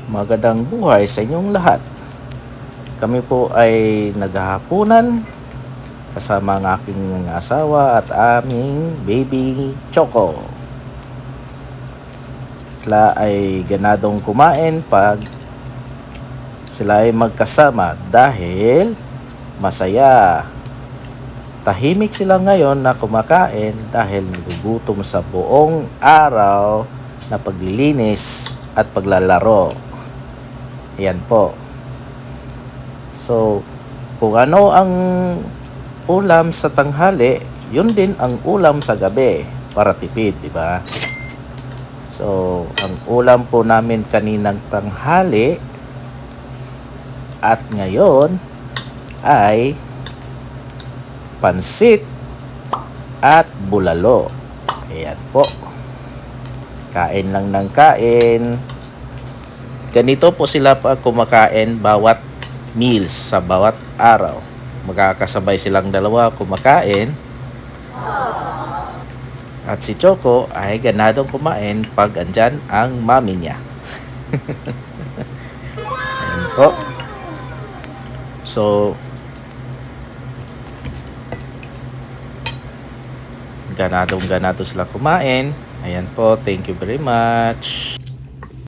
Magandang buhay sa inyong lahat. Kami po ay naghahapunan kasama ang aking asawa at aming baby Choco. Sila ay ganadong kumain pag sila ay magkasama dahil masaya. Tahimik sila ngayon na kumakain dahil nagugutom sa buong araw na paglilinis at paglalaro. Ayan po. So, kung ano ang ulam sa tanghali, yun din ang ulam sa gabi para tipid, di ba? So, ang ulam po namin kaninang tanghali at ngayon ay pansit at bulalo. Ayan po. Kain lang ng kain. Ganito po sila pa kumakain bawat meals sa bawat araw. Magkakasabay silang dalawa kumakain. At si Choco ay ganadong kumain pag andyan ang mami niya. Ayan po. So, ganado sila kumain. Ayan po, thank you very much.